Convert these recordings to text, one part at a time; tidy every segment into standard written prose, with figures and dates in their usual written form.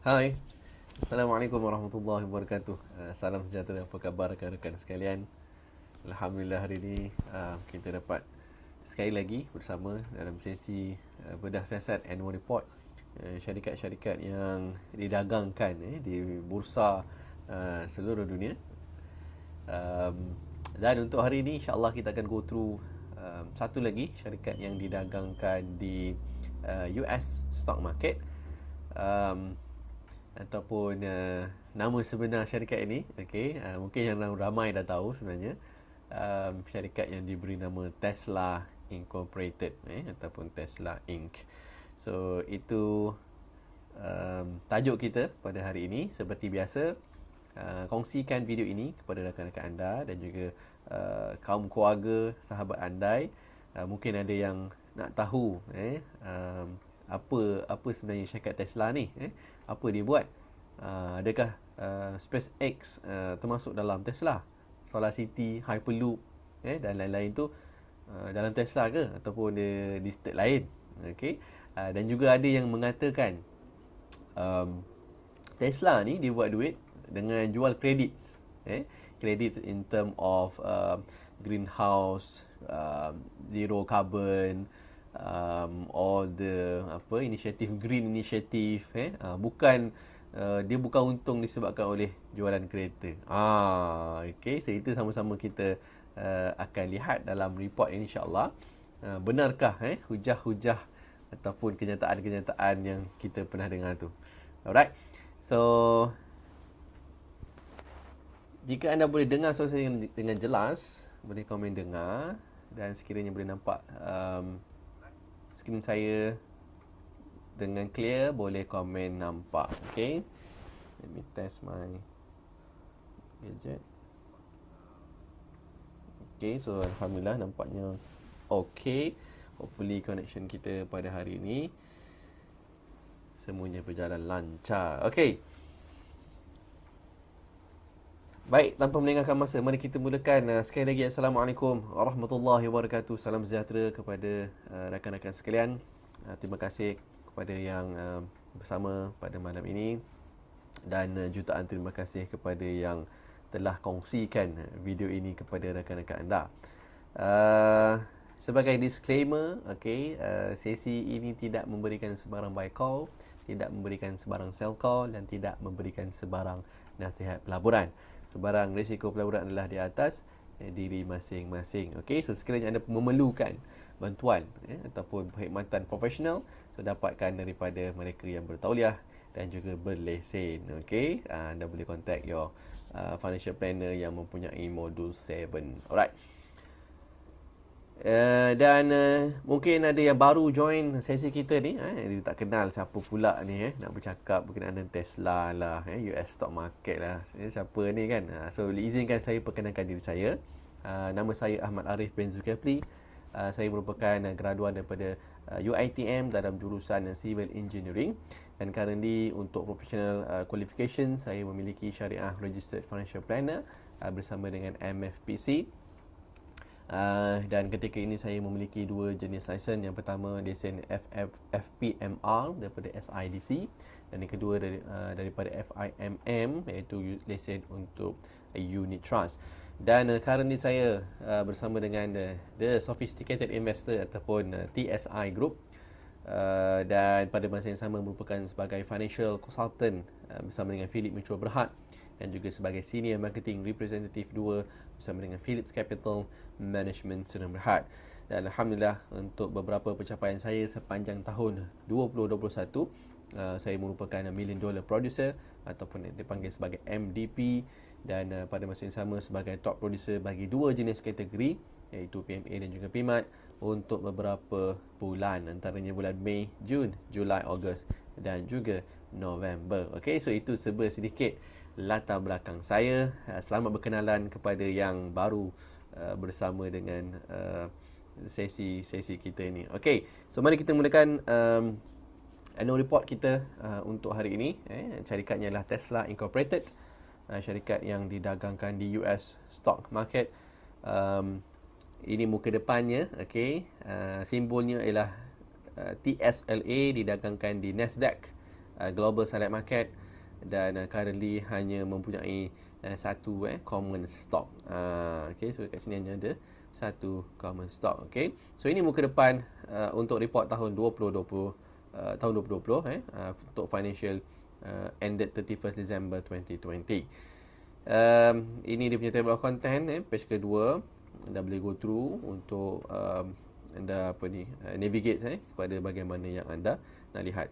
Hai, Assalamualaikum warahmatullahi wabarakatuh. Salam sejahtera, apa khabar rekan-rekan sekalian? Alhamdulillah hari ini kita dapat sekali lagi bersama dalam sesi bedah siasat annual report syarikat-syarikat yang didagangkan di bursa seluruh dunia. Dan untuk hari ini insya-Allah kita akan go through satu lagi syarikat yang didagangkan di US stock market. Um, Ataupun nama sebenar syarikat ini, okey, mungkin yang ramai dah tahu sebenarnya. Syarikat yang diberi nama Tesla Incorporated, ataupun Tesla Inc. So itu tajuk kita pada hari ini. Seperti biasa, kongsikan video ini kepada rakan-rakan anda dan juga kaum keluarga, sahabat andai. Mungkin ada yang nak tahu apa sebenarnya syarikat Tesla ni, apa dia buat, adakah SpaceX termasuk dalam Tesla, SolarCity, Hyperloop dan lain-lain tu dalam Tesla ke ataupun dia listed lain. Okey. Dan juga ada yang mengatakan Tesla ni dia buat duit dengan jual credits, credits in term of greenhouse, zero carbon, all the initiative, green initiative, bukan dia bukan untung disebabkan oleh jualan kereta. Okey, so itu sama-sama kita akan lihat dalam report ini insya-Allah. Benarkah hujah-hujah ataupun kenyataan-kenyataan yang kita pernah dengar tu. Alright. So jika anda boleh dengar suara saya dengan jelas, boleh komen dengar, dan sekiranya boleh nampak skrin saya dengan clear, boleh komen nampak. Okay, let me test my gadget. Okay, so Alhamdulillah nampaknya okay. Hopefully connection kita pada hari ini semuanya berjalan lancar. Okay, baik, tanpa melengahkan masa, mari kita mulakan. Sekali lagi, Assalamualaikum warahmatullahi wabarakatuh. Salam sejahtera kepada rakan-rakan sekalian. Terima kasih kepada yang bersama pada malam ini. Dan jutaan terima kasih kepada yang telah kongsikan video ini kepada rakan-rakan anda. Sebagai disclaimer, sesi ini tidak memberikan sebarang buy call, tidak memberikan sebarang sell call, dan tidak memberikan sebarang nasihat pelaburan. Sebarang risiko pelaburan adalah di atas diri masing-masing. Okey, so sekiranya anda memerlukan bantuan ataupun perkhidmatan profesional, so dapatkan daripada mereka yang bertauliah dan juga berlesen. Okey, anda boleh contact your financial planner yang mempunyai modul 7. Alright. Dan mungkin ada yang baru join sesi kita ni, dia tak kenal siapa pula ni, nak bercakap berkenaan dengan Tesla lah, US stock market lah, siapa ni kan. So izinkan saya perkenalkan diri saya. Nama saya Ahmad Arif bin Zulkifli. Saya merupakan graduan daripada UiTM dalam jurusan Civil Engineering, dan currently untuk professional qualification saya memiliki Syariah Registered Financial Planner bersama dengan MFPC. Dan ketika ini saya memiliki dua jenis lesen. Yang pertama lesen FPMR daripada SIDC, dan yang kedua daripada FIMM, iaitu lesen untuk unit trust. Dan currently saya bersama dengan the Sophisticated Investor ataupun TSI Group, dan pada masa yang sama merupakan sebagai financial consultant bersama dengan Philip Mutual Berhad, dan juga sebagai Senior Marketing Representative 2 bersama dengan Philips Capital Management Sdn Bhd. Dan Alhamdulillah, untuk beberapa pencapaian saya sepanjang tahun 2021, saya merupakan $1 million producer ataupun dipanggil sebagai MDP, dan pada masa yang sama sebagai top producer bagi dua jenis kategori, iaitu PMA dan juga PMAT, untuk beberapa bulan, antaranya bulan Mei, Jun, Julai, Ogos dan juga November. Okey, so itu serba sedikit latar belakang saya. Selamat berkenalan kepada yang baru bersama dengan sesi kita ini. Okey, so mari kita mulakan annual report kita untuk hari ini. Syarikatnya adalah Tesla Incorporated, syarikat yang didagangkan di US stock market. Ini muka depannya, simbolnya ialah TSLA, didagangkan di Nasdaq global select market, dan currently hanya mempunyai satu common stock. Okay, so kat sini hanya ada satu common stock. Okay, so ini muka depan untuk report tahun 2020, tahun 2020 untuk financial ended 31st December 2020. Ini dia punya table of content, page kedua. Anda boleh go through untuk anda navigate kepada bagaimana yang anda nak lihat.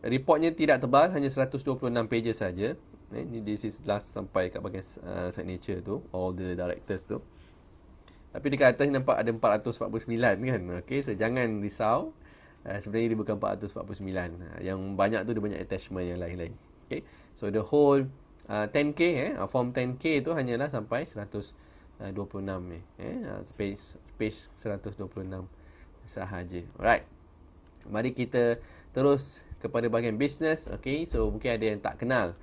Reportnya tidak tebal, hanya 126 pages saja. Ni this is last sampai kat bahagian signature tu, all the directors tu. Tapi dekat atas nampak ada 449 kan. Okay, so jangan risau. Sebenarnya dia bukan 449. Yang banyak tu dia banyak attachment yang lain-lain. Okay, so the whole 10K form 10K tu hanyalah sampai 126 space 126 sahaja. Alright, mari kita terus kepada bahagian business. Okay, so mungkin ada yang tak kenal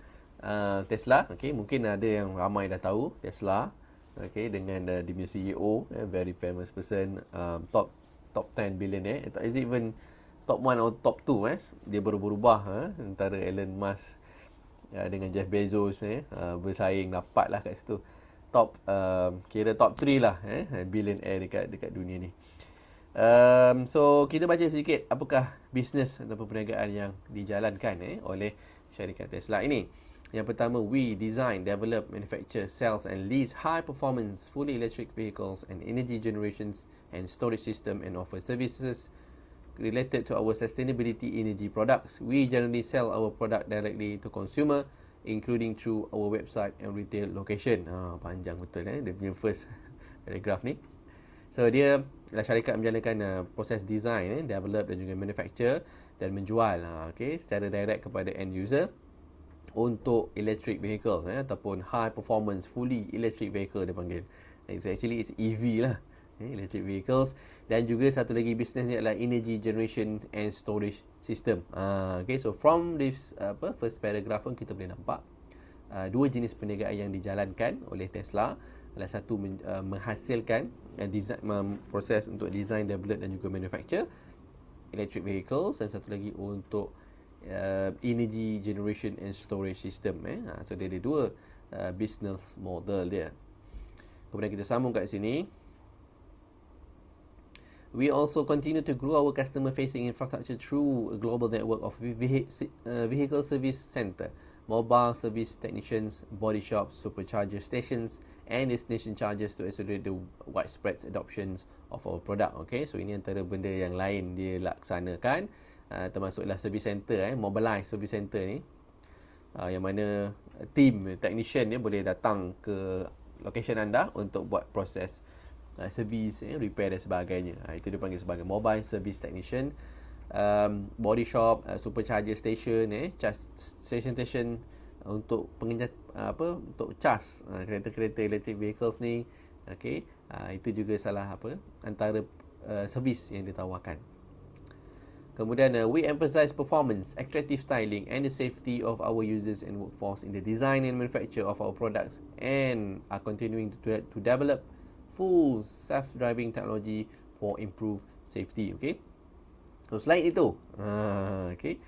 Tesla. Okay, mungkin ada yang ramai dah tahu Tesla. Okay, dengan dia punya CEO, very famous person, top 10 billionaire. Is it even top 1 atau top 2? Dia berubah antara Elon Musk dengan Jeff Bezos bersaing dapat lah kat situ. Kira top 3 lah billionaire dekat dunia ni. So kita baca sedikit apakah bisnes ataupun perniagaan yang dijalankan oleh syarikat Tesla ini. Yang pertama, we design, develop, manufacture, sells and lease high performance fully electric vehicles and energy generations and storage system and offer services related to our sustainability energy products. We generally sell our product directly to consumer, including through our website and retail location. Panjang betul dia punya first paragraph ni. So dia syarikat menjalankan proses design, develop dan juga manufacture dan menjual secara direct kepada end user untuk electric vehicle ataupun high performance fully electric vehicle dia panggil. Actually it's EV lah, electric vehicles. Dan juga satu lagi bisnes ni adalah energy generation and storage system. Okay, so from this first paragraph pun kita boleh nampak dua jenis perniagaan yang dijalankan oleh Tesla. Adalah satu menghasilkan proses untuk design, develop dan juga manufacture electric vehicles, dan satu lagi untuk energy generation and storage system. So dia ada dua business model dia. Kemudian kita sambung kat sini. We also continue to grow our customer-facing infrastructure through a global network of vehicle service center, mobile service technicians, body shops, supercharger stations, and destination chargers to accelerate the widespread adoptions of our product. Okay, so ini antara benda yang lain dia laksanakan, termasuklah service center, mobilized service center ni, yang mana team technician ni boleh datang ke location anda untuk buat proses servis, repair dan sebagainya. Itu dia panggil sebagai mobile service technician. Body shop, supercharger station, station untuk untuk charge kereta-kereta electric vehicles ni. Okay, itu juga salah antara servis yang ditawarkan. Kemudian we emphasize performance, attractive styling and the safety of our users and workforce in the design and manufacture of our products, and are continuing to develop full self-driving technology for improved safety. Okay, so selain itu, okay,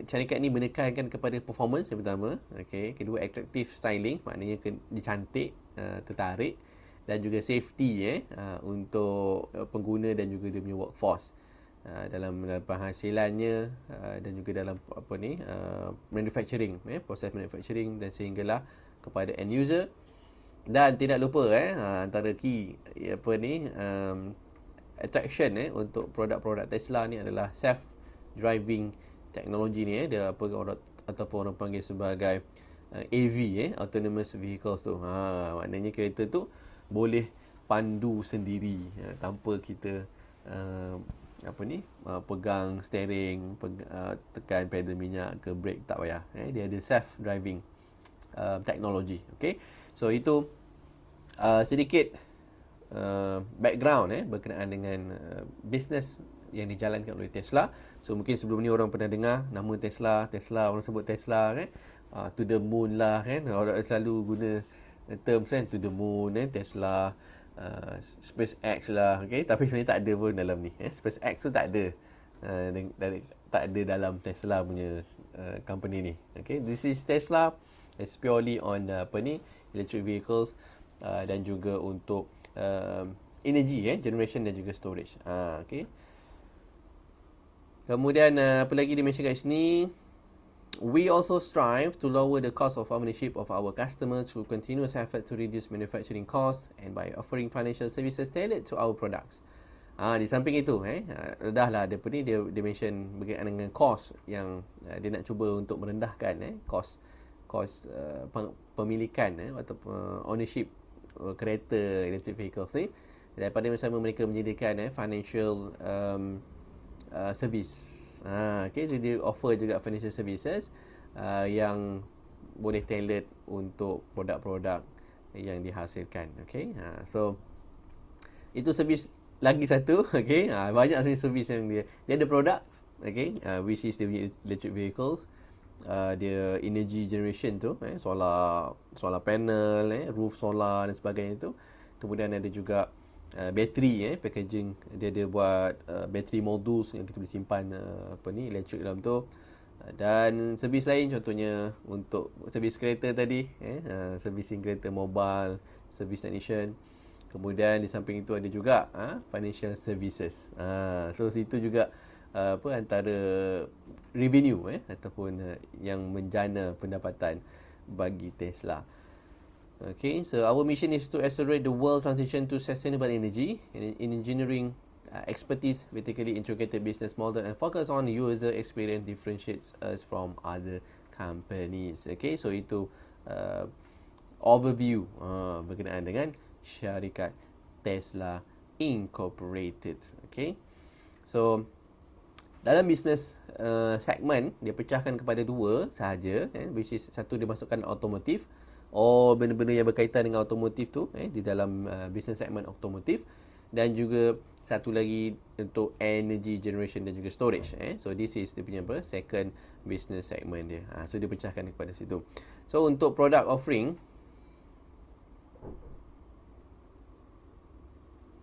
syarikat ni menekankan kepada performance yang pertama. Okay, kedua attractive styling, maknanya dia cantik, tertarik, dan juga safety untuk pengguna dan juga dia punya workforce dalam penghasilannya dan juga dalam manufacturing, proses manufacturing, dan sehinggalah kepada end user. Dan tidak lupa antara key attraction untuk produk-produk Tesla ni adalah self-driving teknologi ni. Dia ataupun orang panggil sebagai AV, autonomous vehicles tu. Maknanya kereta tu boleh pandu sendiri tanpa kita pegang steering, tekan pedal minyak ke brake, tak payah. Dia ada self-driving teknologi. Okay, so itu sedikit background berkenaan dengan bisnes yang dijalankan oleh Tesla. So mungkin sebelum ni orang pernah dengar nama Tesla, orang sebut Tesla to the moon lah orang selalu guna terms to the moon, Tesla, SpaceX lah. Okay, tapi sebenarnya tak ada pun dalam ni. SpaceX tu tak ada dari tak ada dalam Tesla punya company ni. Okay, this is Tesla. It's purely on electric vehicles dan juga untuk energy generation dan juga storage. Okay. Kemudian apa lagi dia mention kat sini? We also strive to lower the cost of ownership of our customers through continuous effort to reduce manufacturing costs and by offering financial services tailored to our products. Di samping itu, dah lah dia mention berkaitan dengan cost yang dia nak cuba untuk merendahkan cost pemilikan atau ownership kereta electric vehicles ni, daripada bersama mereka menyediakan financial service. Okay, jadi dia offer juga financial services yang boleh tailored untuk produk-produk yang dihasilkan. Okay, so itu servis lagi satu. Okay, banyak servis yang dia ada products. Okay, which is the electric vehicles. Dia energy generation tu, solar panel, roof solar dan sebagainya tu. Kemudian ada juga bateri, packaging. Dia ada buat bateri modules yang kita boleh simpan elektrik dalam tu. Dan servis lain contohnya untuk servis kereta tadi, servicing kereta mobile, service technician. Kemudian di samping itu ada juga financial services. So situ juga antara revenue ataupun yang menjana pendapatan bagi Tesla. Okay, so our mission is to accelerate the world transition to sustainable energy in engineering expertise, vertically integrated business model and focus on user experience differentiates us from other companies. Okay, so itu overview berkenaan dengan syarikat Tesla Incorporated. Okay, so dalam business segment dia pecahkan kepada dua sahaja, which is satu dia masukkan automotive. Benda-benda yang berkaitan dengan automotif tu di dalam business segment automotif, dan juga satu lagi untuk energy generation dan juga storage. So this is dia punya second business segment dia. So dia pecahkan kepada situ. So untuk product offering,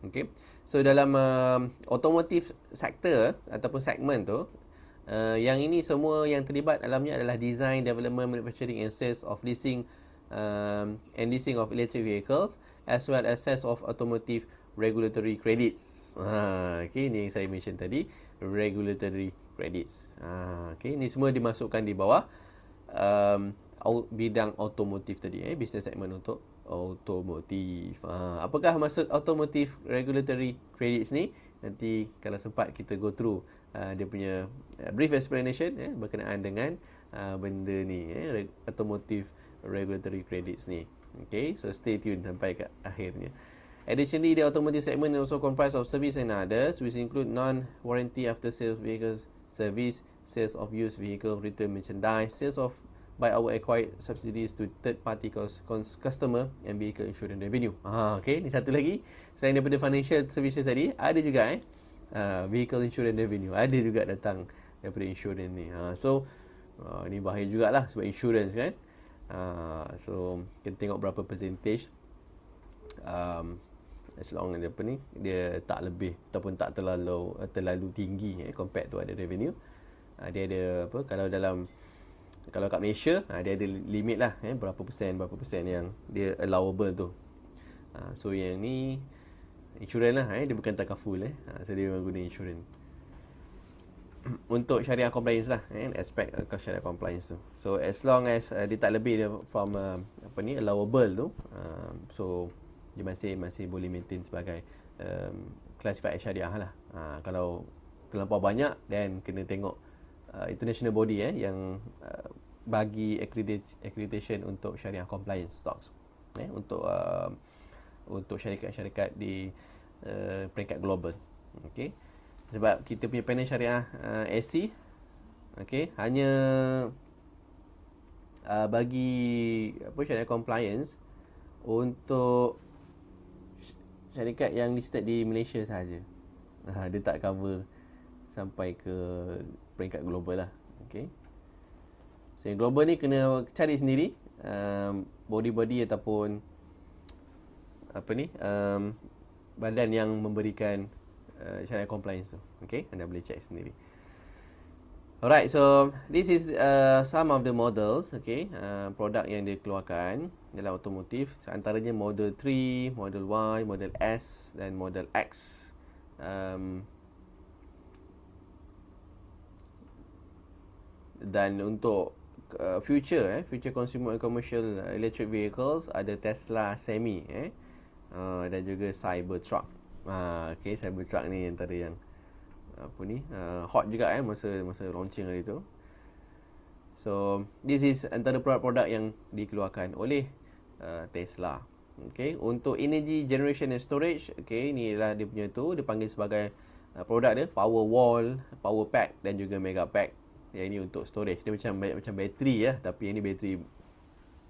okay, so dalam automotive sector ataupun segment tu, yang ini semua yang terlibat dalamnya adalah design, development, manufacturing and sales of leasing and leasing of electric vehicles, as well as sales of automotive regulatory credits. Okay, ni saya mention tadi, regulatory credits. Okay, ni semua dimasukkan di bawah bidang automotive tadi, business segment untuk automotive. Apakah maksud automotive regulatory credits ni? Nanti kalau sempat kita go through dia punya brief explanation berkenaan dengan benda ni, automotive regulatory credits ni. Okay, so stay tuned sampai ke akhirnya. Additionally, the automotive segment also comprise of service and others, which include non-warranty after-sales vehicle service, sales of used vehicle, retail merchandise, sales of by our acquired subsidies to third-party customer and vehicle insurance revenue. Okay, ni satu lagi. Selain daripada financial services tadi, ada juga vehicle insurance revenue. Ada juga datang daripada insurance ni. So, ni bahaya jugalah sebab insurance kan. So kita tengok berapa percentage as long as dia tak lebih ataupun tak terlalu tinggi compared to other revenue. Dia ada kalau kat Malaysia dia ada limit lah, berapa persen yang dia allowable tu. So yang ni insurans lah, dia bukan takaful so dia memang guna insurans untuk syariah compliance lah, aspek syariah compliance tu. So as long as dia tak lebih dia from allowable tu, so dia masih boleh maintain sebagai classified syariah lah. Kalau terlampau banyak, then kena tengok international body yang bagi accreditation untuk syariah compliance stocks, untuk syarikat-syarikat di peringkat global. Okay, sebab kita punya panel syariah SC, okay, hanya bagi syariah compliance untuk syarikat yang listed di Malaysia sahaja. Dia tak cover sampai ke peringkat global lah. Okay, so yang global ni kena cari sendiri body ataupun badan yang memberikan syariah compliance tu. Okay, anda boleh check sendiri. Alright, so this is some of the models, okay, produk yang dikeluarkan dalam otomotif. Antaranya Model 3, Model Y, Model S dan Model X. Dan untuk future consumer and commercial electric vehicles, ada Tesla Semi dan juga Cybertruck. Okay, Cybertruck ni antara yang hot juga masa launching hari tu. So this is antara produk-produk yang dikeluarkan oleh Tesla. Okay, untuk energy generation and storage, okay, ni lah dia punya tu, dia panggil sebagai produk dia Powerwall, Power Pack dan juga Mega Pack. Yang ini untuk storage. Dia macam bateri ya, tapi yang ni bateri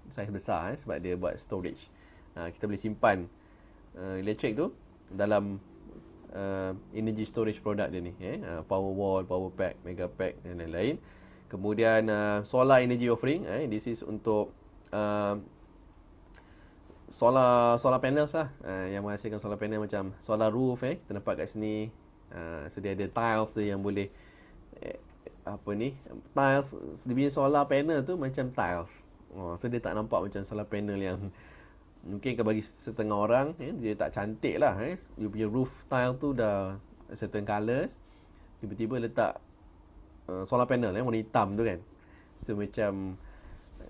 saiz besar sebab dia buat storage. Kita boleh simpan elektrik tu dalam energy storage product dia ni, Powerwall, Power Pack, Mega Pack dan lain-lain. Kemudian solar energy offering, this is untuk solar panels lah, yang menghasilkan solar panel macam solar roof, kita nampak kat sini. So dia ada tiles tu yang boleh tiles, dia punya solar panel tu macam tiles. So dia tak nampak macam solar panel yang mungkin kalau bagi setengah orang dia tak cantik lah. Dia punya roof tile tu dah certain colours, tiba-tiba letak solar panel warna hitam tu kan. So macam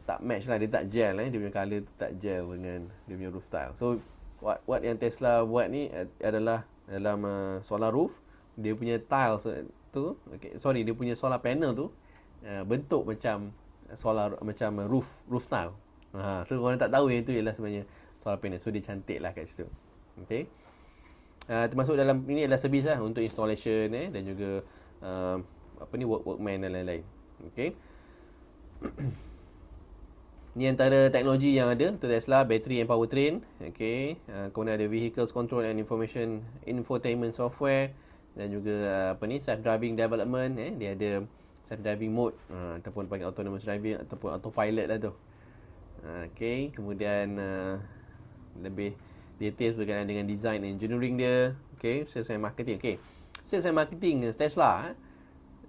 tak match lah, dia tak gel dia punya colour tu tak gel dengan dia punya roof tile. So what yang Tesla buat ni adalah dalam solar roof, dia punya tiles tu, dia punya solar panel tu bentuk macam roof tile. So orang tak tahu yang itu ialah sebenarnya solar panel. So dia cantik lah kat situ. Okay. Termasuk dalam ini adalah servis lah untuk installation dan juga workman dan lain-lain. Okay. Ni antara teknologi yang ada untuk Tesla, battery and powertrain. Okay. Kemudian ada vehicles control and information infotainment software dan juga self driving development. Dia ada self driving mode ataupun panggil autonomous driving ataupun autopilot lah tu. Okay. Kemudian lebih details berkaitan dengan design engineering dia. Okay, sales and marketing. Okay, sales and marketing Tesla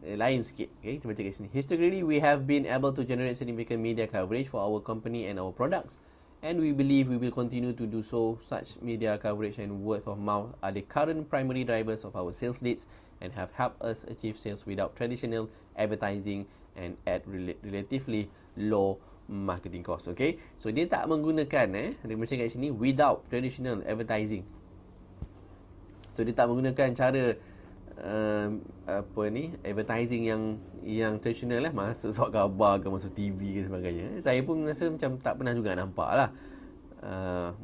lain sikit. Okay, kita baca kat sini. Historically, we have been able to generate significant media coverage for our company and our products, and we believe we will continue to do so. Such media coverage and word of mouth are the current primary drivers of our sales leads and have helped us achieve sales without traditional advertising and at relatively low marketing cost. Okay, so dia tak menggunakan dia macam kat sini without traditional advertising. So dia tak menggunakan cara advertising yang traditional lah, masuk surat khabar ke, masuk TV ke sebagainya. Saya pun rasa macam tak pernah juga nampak lah.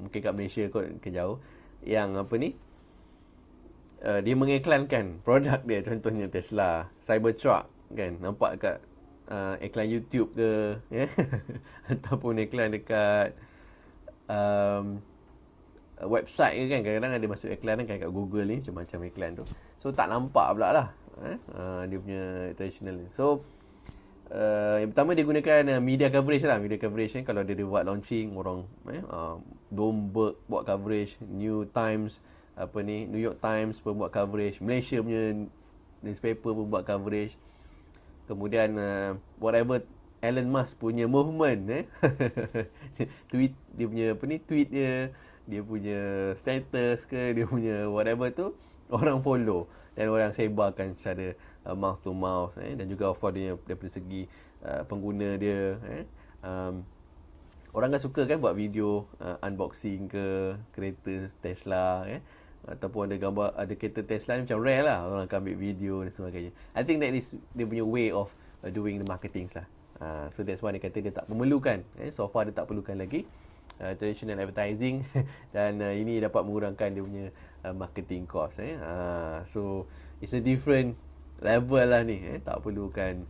Mungkin kat Malaysia kot ke jauh yang dia mengiklankan produk dia, contohnya Tesla Cybertruck kan, nampak kat iklan YouTube ke ataupun iklan dekat website ke kan, kadang-kadang ada masuk iklan kan kat Google ni, macam-macam iklan tu. So tak nampak pula lah dia punya traditional ni. So yang pertama dia gunakan media coverage lah. Media coverage kan, kalau dia buat launching, orang Bloomberg buat coverage, New York Times pun buat coverage, Malaysia punya newspaper pun buat coverage. Kemudian whatever Elon Musk punya movement tweet dia punya tweet dia punya status ke, dia punya whatever tu, orang follow dan orang sebarkan secara mouth to mouth dan juga of course dia daripada segi pengguna dia orang kan suka kan buat video unboxing ke kereta Tesla ataupun ada gambar, ada kereta Tesla ni macam rare lah, orang akan ambil video dan sebagainya. I think that is dia punya way of doing the marketing lah. So that's why dia kata dia tak memerlukan, so far dia tak perlukan lagi traditional advertising dan ini dapat mengurangkan dia punya marketing cost. So it's a different level lah ni, tak perlukan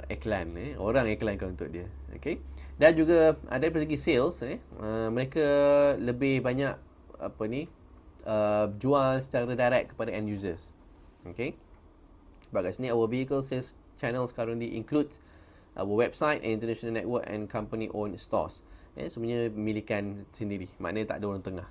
iklan, orang iklankan untuk dia. Okay. Dan juga ada dari segi sales, mereka lebih banyak jual secara direct kepada end users. Okay. Sebab kat sini our vehicle sales channels currently includes our website and international network and company owned stores. Sebenarnya milikan sendiri, maknanya tak ada orang tengah.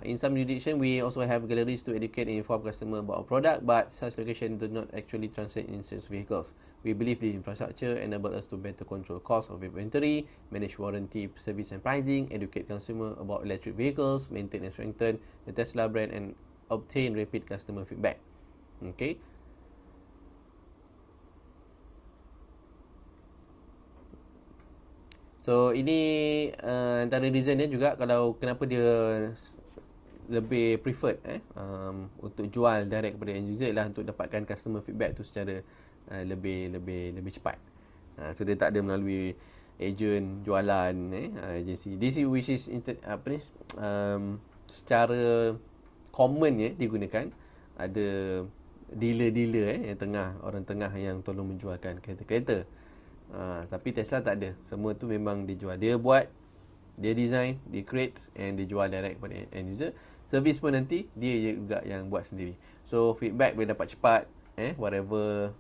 In some jurisdictions, we also have galleries to educate and inform customer about our product, but such locations do not actually translate in sales vehicles. We believe the infrastructure enable us to better control cost of inventory, manage warranty, service and pricing, educate consumer about electric vehicles, maintain and strengthen the Tesla brand, and obtain repeat customer feedback. Okay. So ini antara reason dia juga kalau kenapa dia lebih preferred untuk jual direct kepada end user lah, untuk dapatkan customer feedback tu secara lebih cepat. So dia tak ada melalui agent jualan agency. This is which is secara common digunakan. Ada dealer-dealer yang tengah, orang tengah yang tolong menjualkan kereta-kereta. Tapi Tesla tak ada. Semua tu memang dia jual. Dia buat, dia design, dia create and dia jual direct kepada end user. Servis pun nanti dia juga yang buat sendiri. So feedback boleh dapat cepat, whatever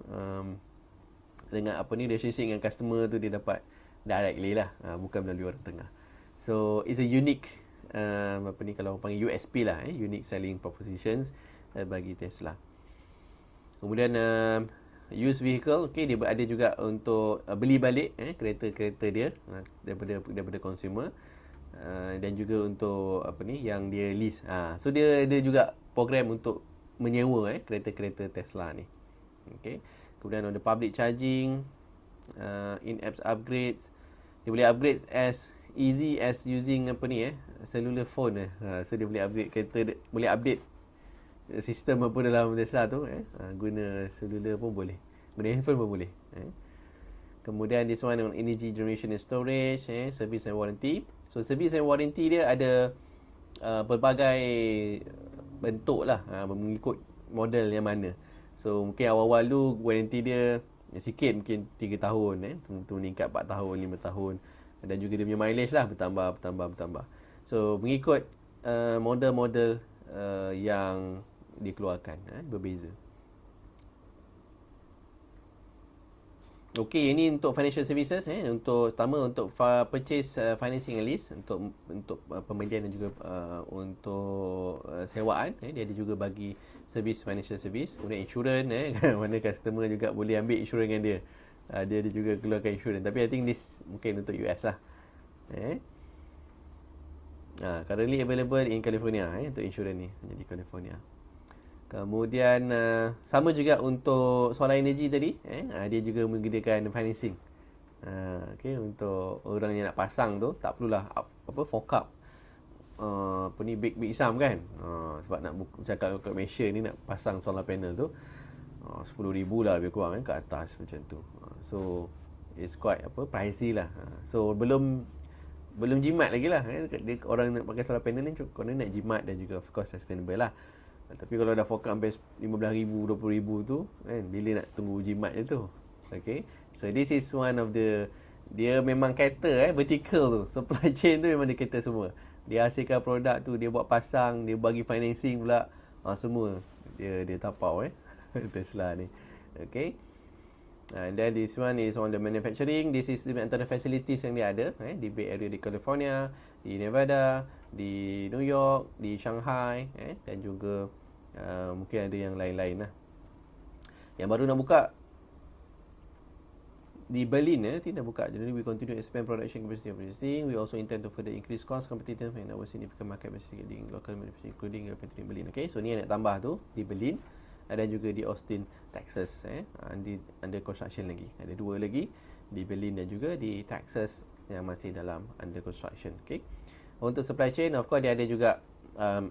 dengan relationship dengan customer tu dia dapat directly lah, bukan melalui orang tengah. So it's a unique kalau orang panggil USP lah, unique selling propositions bagi Tesla. Kemudian used vehicle, dia ada juga untuk beli balik kereta-kereta dia daripada consumer, dan juga untuk yang dia lease. So dia juga program untuk menyewa kereta-kereta Tesla ni. Okay. Kemudian on the public charging, in-apps upgrades, dia boleh upgrade as easy as using cellular phone. So dia boleh upgrade kereta, boleh update sistem dalam Tesla tu, guna cellular pun boleh, guna handphone pun boleh. Kemudian this one on energy generation and storage, service and warranty. So service and warranty dia ada berbagai bentuk lah, mengikut model yang mana. So mungkin awal-awal tu warranty dia sikit, mungkin 3 tahun, tu meningkat 4 tahun, 5 tahun. Dan juga dia punya mileage lah bertambah. So mengikut model-model yang dikeluarkan, berbeza. Okey, ini untuk financial services, untuk pertama untuk purchase, financing and lease, untuk pembelian dan juga untuk sewaan, dia ada juga bagi servis financial service. Kemudian insurance, mana customer juga boleh ambil insurans dengan dia. Dia ada juga keluarkan insurans, tapi I think this mungkin untuk US lah. Currently available in California, untuk insurans ni jadi California. Kemudian sama juga untuk solar energy tadi, dia juga menyediakan financing. Untuk orang yang nak pasang tu tak perlulah fork up big sum kan. Sebab nak cakap kat Malaysia ni nak pasang solar panel tu 10,000 lah lebih kurang ke atas macam tu. So it's quite pricey lah. So belum jimat lagi lah, dia orang nak pakai solar panel ni kena nak jimat dan juga of course sustainable lah. Tapi kalau dah fork up sampai 15,000, 20,000 tu bila nak tunggu jimat je tu. Okay. So this is one of the, dia memang cater vertical tu, supply chain tu memang dia cater semua. Dia hasilkan produk tu, dia buat pasang, dia bagi financing pula, semua dia tapau Tesla ni. Okay. And then this one is on the manufacturing. This is antara facilities yang dia ada di Bay Area di California, di Nevada, di New York, di Shanghai, dan juga mungkin ada yang lain-lain lah. Yang baru nak buka di Berlin, tidak buka. Jadi we continue to expand production capacity of existing. We also intend to further increase cost competitiveness and our significant market capacity in local manufacturing, including manufacturing Berlin. Okay, so ni yang nak tambah tu di Berlin, dan juga di Austin, Texas, under construction lagi. Ada 2 lagi di Berlin dan juga di Texas yang masih dalam under construction. Okay. Untuk supply chain, of course dia ada juga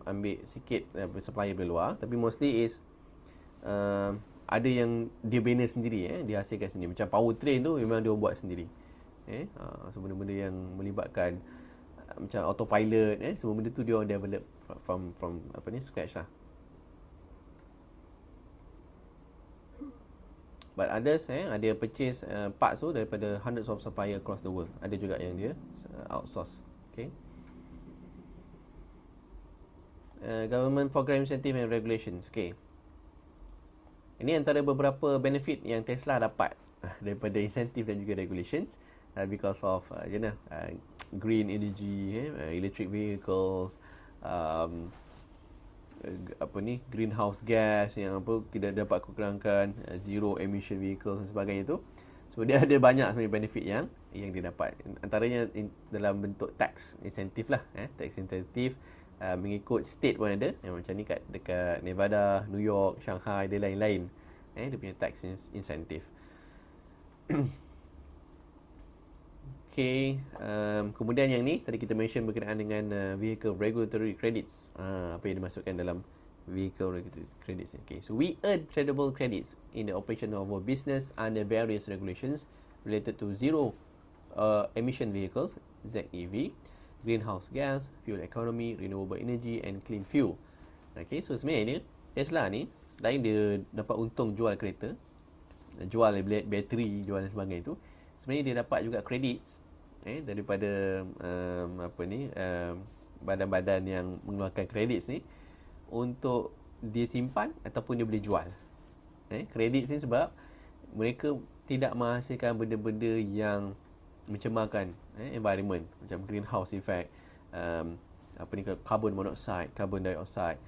ambil sikit supplier dari luar, tapi mostly is ada yang dia bina sendiri, dia hasilkan sendiri. Macam powertrain tu memang dia buat sendiri. So benda-benda yang melibatkan macam autopilot, semua benda tu dia orang develop from scratch lah. But others ada purchase parts tu daripada hundreds of supplier across the world. Ada juga yang dia outsource. Okay. Government program incentive and regulations. Okay. Ini antara beberapa benefit yang Tesla dapat daripada insentif dan juga regulations, because of green energy, electric vehicles, um, greenhouse gas yang kita dapat kurangkan, zero emission vehicles dan sebagainya tu. So dia ada banyak sebenarnya benefit yang dia dapat. Antaranya dalam bentuk tax incentive lah, tax incentive mengikut state pun ada. Yang macam ni dekat Nevada, New York, Shanghai dan lain-lain. Dia punya tax incentive. Okay, kemudian yang ni tadi kita mention berkenaan dengan vehicle regulatory credits. Apa yang dimasukkan dalam vehicle regulatory credits ni. Okay, so we earn tradable credits in the operation of our business under various regulations related to zero emission vehicles, ZEV, greenhouse gas, fuel economy, renewable energy and clean fuel. Okay, so sebenarnya Tesla ni, lain dia dapat untung jual kereta, jual bateri, jual dan sebagainya tu, sebenarnya dia dapat juga credits daripada badan-badan yang mengeluarkan credits ni untuk dia simpan ataupun dia boleh jual. Credits ni sebab mereka tidak menghasilkan benda-benda yang mencemarkan environment, macam greenhouse effect, carbon monoxide, carbon dioxide,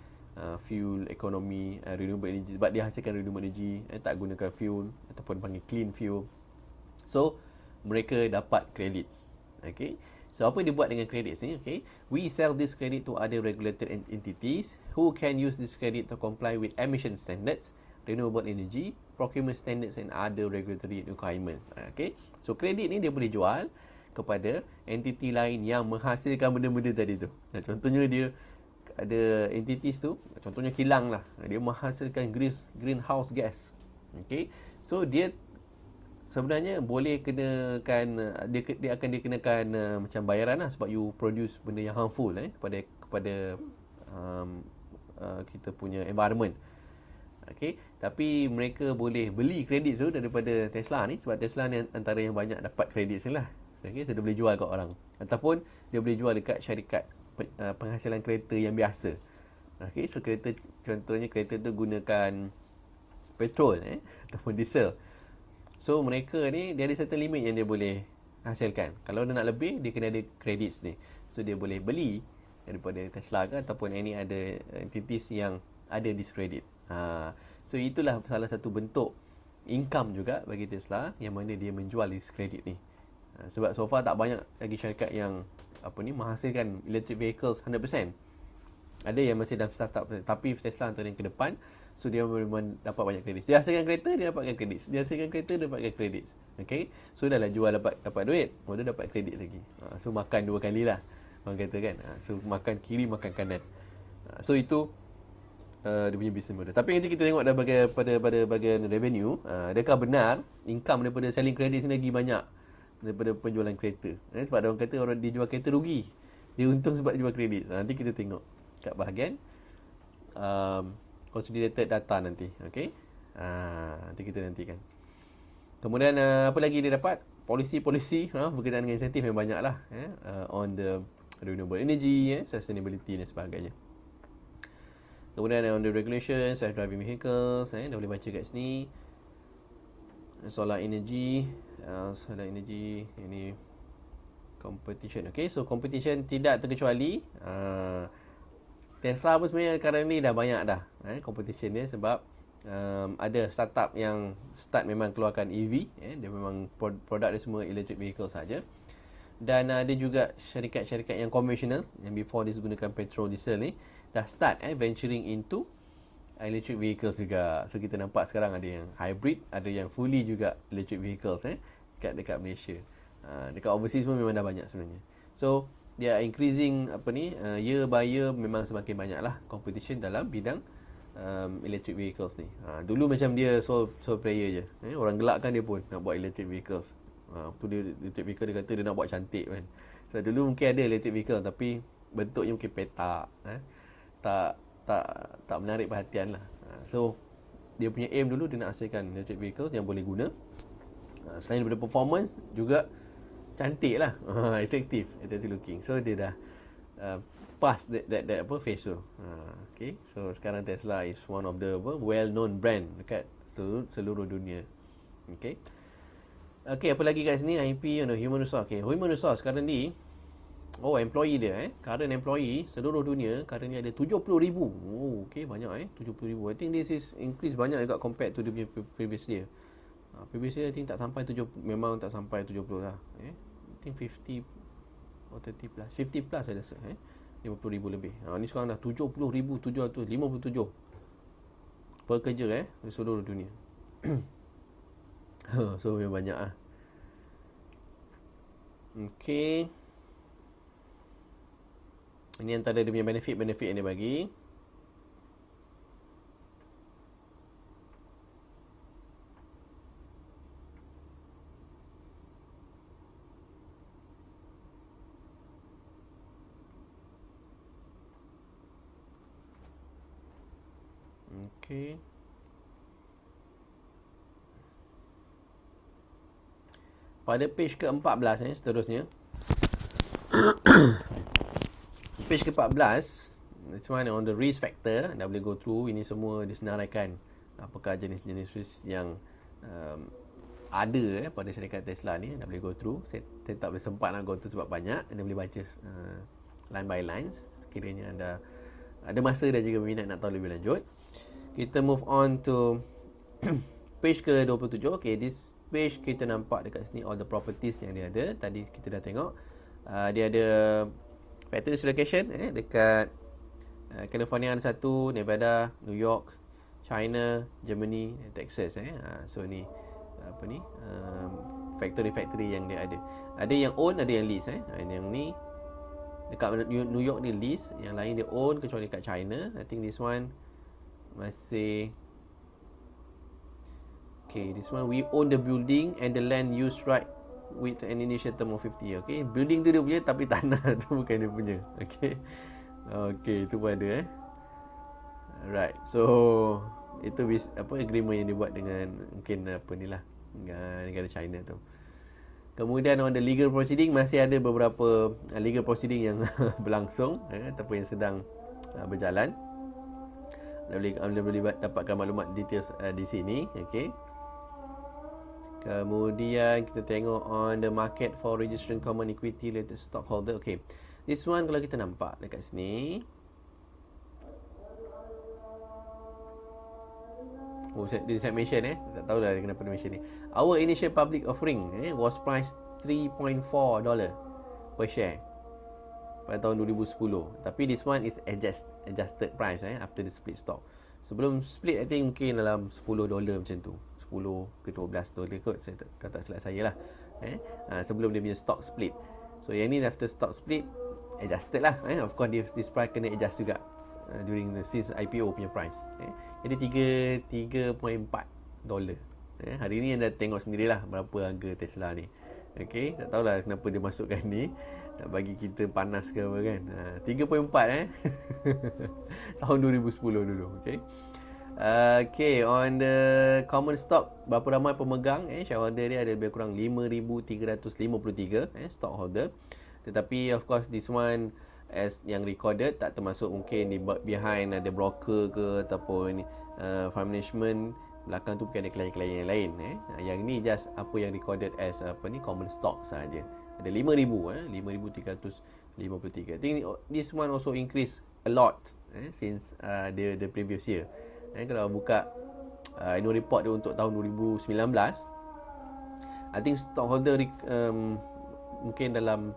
fuel economy, renewable energy, sebab dia hasilkan renewable energy, tak gunakan fuel ataupun panggil clean fuel. So mereka dapat credits. Okay, so apa dia buat dengan credits ni? Okay, we sell this credit to other regulated entities who can use this credit to comply with emission standards, renewable energy, procurement standards and other regulatory requirements. Okay, so kredit ni dia boleh jual kepada entiti lain yang menghasilkan benda-benda tadi tu. Contohnya dia ada entities tu, contohnya kilang lah, dia menghasilkan greenhouse gas. Okay, so dia sebenarnya boleh kenakan, dia akan dikenakan macam bayaran lah, sebab you produce benda yang harmful kepada kita punya environment. Okay, tapi mereka boleh beli kredit tu daripada Tesla ni, sebab Tesla ni antara yang banyak dapat kredit ni lah. Okay, so dia boleh jual kat orang, ataupun dia boleh jual dekat syarikat penghasilan kereta yang biasa. Okay, so contohnya kereta tu gunakan petrol ataupun diesel. So mereka ni dia ada certain limit yang dia boleh hasilkan. Kalau dia nak lebih, dia kena ada credits ni. So dia boleh beli daripada Tesla ke ataupun any other entities yang ada this credit. So itulah salah satu bentuk income juga bagi Tesla, yang mana dia menjual this credit ni. Sebab so far tak banyak lagi syarikat yang menghasilkan electric vehicles 100%. Ada yang masih dalam startup, tapi Tesla antara yang ke depan. So dia memang dapat banyak kredit. Dia hasilkan kereta, dia dapatkan kredit. Dia hasilkan kereta, dia dapatkan kredit. Okay, so dah lah jual dapat duit, dia dapat kredit lagi. So makan dua kali lah, orang kata kan. So makan kiri, makan kanan. So itu dia punya business model. Tapi nanti kita tengok pada bahagian revenue, adakah benar income daripada selling credit ni lagi banyak daripada penjualan kereta? Sebab orang kata orang dia jual kereta rugi, dia untung sebab jual kredit. Nanti kita tengok kat bahagian consolidated data nanti. Okay, nanti kita nantikan. Kemudian apa lagi dia dapat? Polisi berkaitan dengan insentif yang banyak lah, on the renewable energy, sustainability dan sebagainya. Kemudian on the regulation, self-driving vehicles, dah boleh baca kat sini. Solar energy, ini competition. Okay, so competition tidak terkecuali Tesla pun sebenarnya sekarang ni dah banyak dah competition dia, sebab ada startup yang start memang keluarkan EV, dia memang produk dia semua electric vehicle saja. Dan ada juga syarikat-syarikat yang konvensional yang before dia gunakan petrol diesel ni dah start venturing into electric vehicles juga. So kita nampak sekarang ada yang hybrid, ada yang fully juga electric vehicles dekat Malaysia. Dekat overseas pun memang dah banyak sebenarnya. So they are increasing year by year, memang semakin banyak lah competition dalam bidang electric vehicles ni. Dulu macam dia sole player je, orang gelakkan dia pun nak buat electric vehicles. Tu dia electric vehicle, dia kata dia nak buat cantik kan. So dulu mungkin ada electric vehicle, tapi bentuknya mungkin petak, tak menarik perhatian lah. So dia punya aim dulu, dia nak hasilkan electric vehicles yang boleh guna, selain daripada performance juga cantik lah, attractive looking. So dia dah pass that phase tu. Okay, so sekarang Tesla is one of the well known brand dekat seluruh dunia. Okay, apa lagi kat sini? IP, human resource. Okay, human resource sekarang ni Oh, employee dia current employee seluruh dunia current ni ada 70,000. Oh, okay, banyak 70,000. I think this is increase banyak juga compared to the previous year. Previous year I think tak sampai 70, memang tak sampai 70 lah. I think 50 or 30 plus. 50 plus saya rasa 50,000 lebih. Ni sekarang dah 70,757 pekerja di seluruh dunia. So memang banyak lah. Okay. Ini antara dia punya benefit-benefit yang dia bagi. Okay. Pada page ke-14 seterusnya. Page ke-14, this one on the risk factor, dah boleh go through. Ini semua disenaraikan apakah jenis-jenis risk yang ada pada syarikat Tesla ni. Dah boleh go through. Saya tak boleh sempat nak go through sebab banyak. Anda boleh baca line by line sekiranya anda ada masa dan juga minat nak tahu lebih lanjut. Kita move on to page ke-27. Okay, this page kita nampak dekat sini all the properties yang dia ada. Tadi kita dah tengok. Dia ada factory location dekat California ada satu, Nevada, New York, China, Germany, Texas. So ni factory yang dia ada. Ada yang own, ada yang lease. Yang ni dekat New York ni lease, yang lain dia own kecuali dekat China. I think this one masih okay, this one we own the building and the land used right with an initial term of 50 years. Okay, building tu dia punya tapi tanah tu bukan dia punya. Okay, okay, itu pun ada Alright, so itu agreement yang dibuat dengan mungkin dengan negara China tu. Kemudian on the legal proceeding, masih ada beberapa legal proceeding yang berlangsung ataupun yang sedang berjalan. Anda boleh dapatkan maklumat details di sini. Okay. Kemudian kita tengok on the market for registering common equity related stockholder. Okay, this one kalau kita nampak dekat sini, dia mention tak tahu lah kenapa dia mention ni. Our initial public offering was priced $3.4 per share pada tahun 2010. Tapi this one is adjusted price after the split stock. Sebelum split I think mungkin dalam $10 macam tu, 10 ke $12 kot, saya tak silap saya lah. Sebelum dia punya stock split. So yang ni after stock split adjusted lah. Of course this price kena adjust juga during the since IPO punya price. Jadi $3.4. Hari ni anda tengok sendirilah berapa harga Tesla ni. Okay, tak tahulah kenapa dia masukkan ni, nak bagi kita panas ke apa kan. 3.4 tahun 2010 dulu. Okay. Okay, on the common stock, berapa ramai pemegang shareholder dia ada lebih kurang 5,353 stockholder. Tetapi of course this one as yang recorded tak termasuk mungkin di behind ada broker ke ataupun fund management. Belakang tu mungkin ada klien-klien yang lain. Yang ni just apa yang recorded as common stock saja. Ada 5,000 5,353. I think this one also increase a lot since the previous year. Kalau buka annual report dia untuk tahun 2019, I think stockholder mungkin dalam,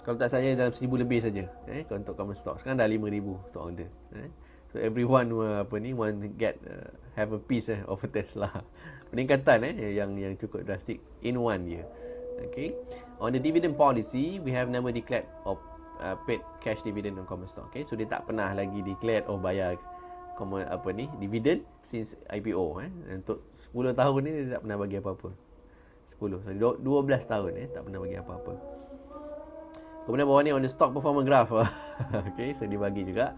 kalau tak salah dalam 1,000 lebih saja untuk common stock. Sekarang dah 5,000 stockholder. So everyone want to get have a piece of a Tesla. Peningkatan yang cukup drastic in one year. Okay. On the dividend policy, we have never declared or paid cash dividend on common stock. Okay, so dia tak pernah lagi declare bayar dividend since IPO. Untuk 10 tahun ni dia tak pernah bagi apa-apa. 10, so 12 tahun tak pernah bagi apa-apa. Kemudian bawah ni on the stock performance graph. Okay, so dia bagi juga.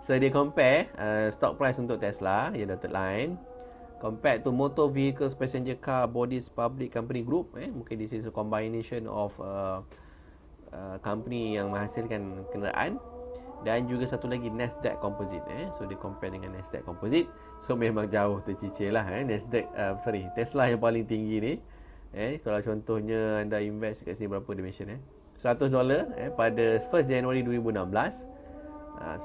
So dia compare stock price untuk Tesla, yang dotted line, compared to motor vehicles, passenger car, bodies, public company group. Mungkin this is a combination of company yang menghasilkan kenderaan, dan juga satu lagi Nasdaq Composite. So dia compare dengan Nasdaq Composite. So memang jauh tercicir lah. Tesla yang paling tinggi ni. Kalau contohnya anda invest kat sini, berapa dia mention $100 pada 1 Januari 2016.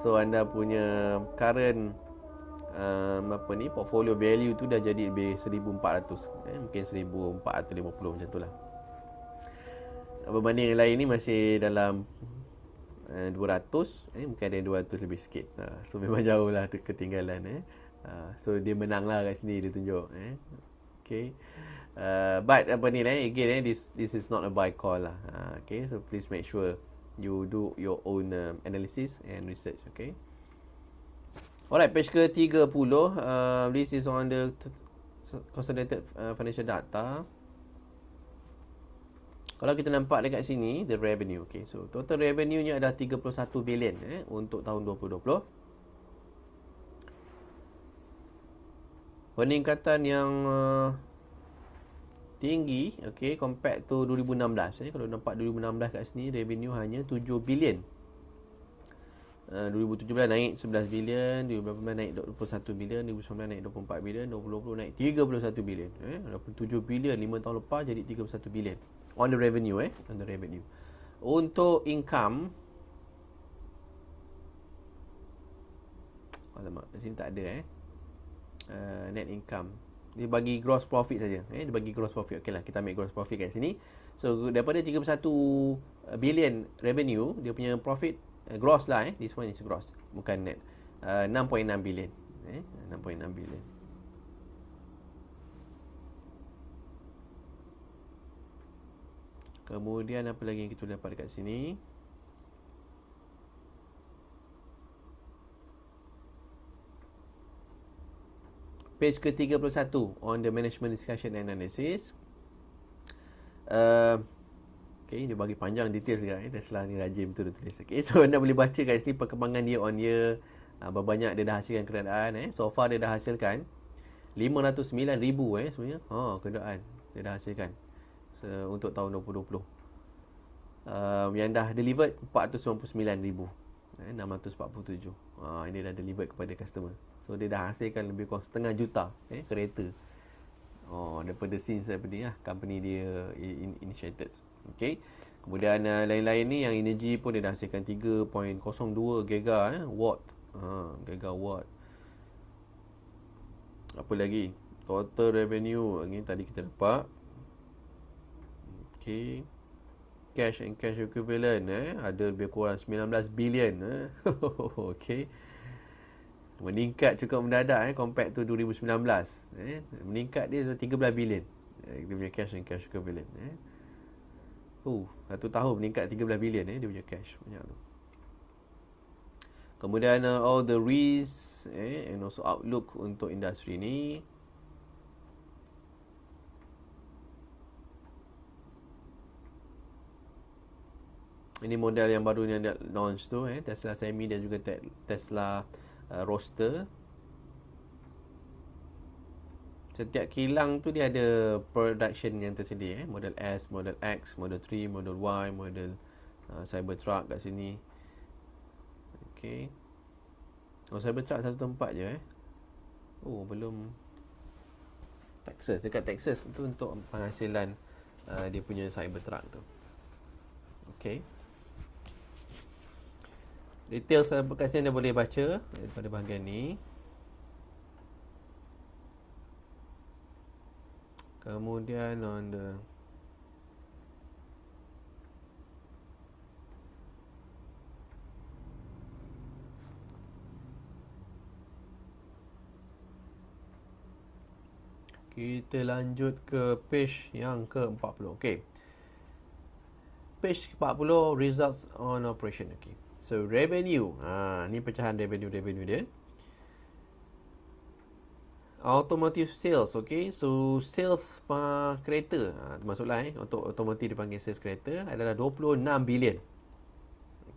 So anda punya current portfolio value tu dah jadi lebih 1,400, mungkin 1,450 macam tu lah. Berbanding yang lain ni masih dalam 200, mungkin ada yang 200 lebih sikit. So memang jauh lah tu ketinggalan. So dia menang lah kat sini, dia tunjuk. Okay. But again, this is not a buy call lah. Okay, so please make sure you do your own analysis and research. Okay. Alright, page ke-30. This is on the consolidated financial data. Kalau kita nampak dekat sini, the revenue. Okay, so total revenue-nya adalah 31 bilion untuk tahun 2020. Peningkatan yang tinggi, okay, compared to 2016. Kalau nampak 2016 kat sini, revenue hanya 7 bilion. 2017 naik 11 bilion, 2018 naik 21 bilion, 2019 naik 24 bilion, 2020 naik 31 bilion. 7 bilion 5 tahun lepas jadi 31 bilion. On the revenue, on the revenue. Untuk income, alamak, kat sini tak ada net income. Dia bagi gross profit saja. Dia bagi gross profit. Okey lah, kita ambil gross profit kat sini. So daripada 31 billion revenue, dia punya profit gross lah. This one is gross, bukan net. 6.6 billion. 6.6 billion. Kemudian apa lagi yang kita dapat dekat sini? Page ke-31 on the management discussion and analysis. Okay, dia bagi panjang detail sekarang. Tesla ni rajin betul dia tulis. Okay, so anda boleh baca kat sini perkembangan dia on year. Berapa banyak dia dah hasilkan kenderaan. So far dia dah hasilkan 509,000 sebenarnya. Kenderaan dia dah hasilkan untuk tahun 2020. Yang dah delivered 499,647. Ini dah delivered kepada customer. So dia dah hasilkan lebih kurang 500,000 juta kereta. Daripada since company dia initiated. Okay. Kemudian lain-lain ni yang energy pun dia dah hasilkan 3.02 gigawatt. Gigawatt. Apa lagi? Total revenue ni tadi kita dapat. Okay. Cash and cash equivalent ada lebih kurang 19 bilion. Okay. Meningkat cukup mendadak compared to 2019. Meningkat dia 13 bilion. Dia punya cash and cash equivalent. 1 tahun meningkat 13 bilion dia punya cash banyak tu. Kemudian all the risks and also outlook untuk industri ni. Ini model yang baru yang dia launch tu, Tesla Semi dan juga Tesla Roadster. Setiap kilang tu dia ada production yang tersedia, model S, model X, model 3, model Y, model Cybertruck kat sini. Okay. Cybertruck satu tempat je belum Texas, dekat Texas tu untuk penghasilan dia punya Cybertruck tu. Okay. Details aplikasi anda boleh baca daripada bahagian ni. Kemudian on the kita lanjut ke page yang ke-40. Okay. Page ke-40, results on operation. Okay. So revenue, ni pecahan revenue dia. Automotive sales, okay. So sales kereta, termasuklah untuk automotive dipanggil sales kereta adalah 26 bilion.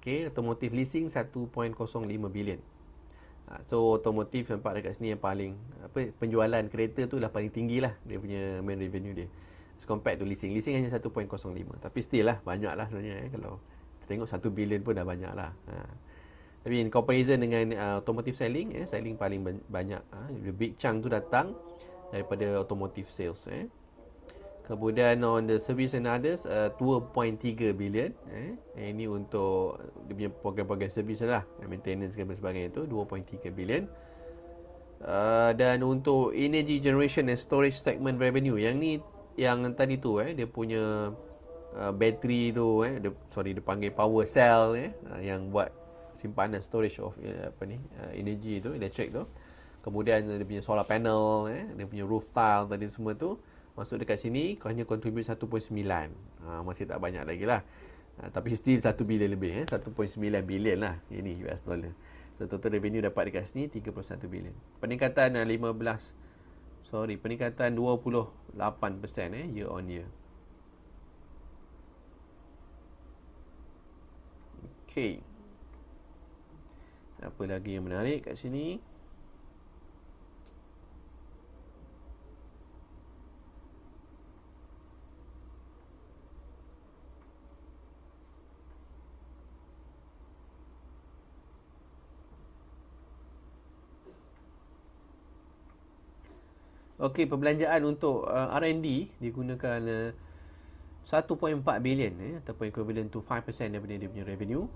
Okay, automotive leasing 1.05 bilion. So automotive nampak dekat sini yang paling penjualan kereta tu lah paling tinggi lah dia punya main revenue dia. As compared to leasing hanya 1.05. Tapi still lah banyak lah sebenarnya kalau tengok 1 bilion pun dah banyak lah. Tapi in comparison dengan automotive selling, selling paling banyak. The big chunk tu datang daripada automotive sales. Kemudian on the service and others 2.3 billion. Ini untuk dia punya program-program service lah, maintenance dan sebagainya tu 2.3 billion. Dan untuk energy generation and storage segment revenue, yang ni yang tadi tu dia punya battery tu dia panggil power cell yang buat simpanan storage of energy tu, elektrik tu. Kemudian dia punya solar panel, dia punya roof tile tadi semua tu masuk dekat sini, hanya contribute 1.9. Masih tak banyak lagi lah. Tapi still 1 bilion lebih 1.9 bilion lah ini US dollar. So total revenue dapat dekat sini 31 bilion. Peningkatan peningkatan 28% year on year. Okay. Apa lagi yang menarik kat sini? Okey, perbelanjaan untuk R&D digunakan 1.4 bilion ataupun equivalent to 5% daripada dia punya revenue.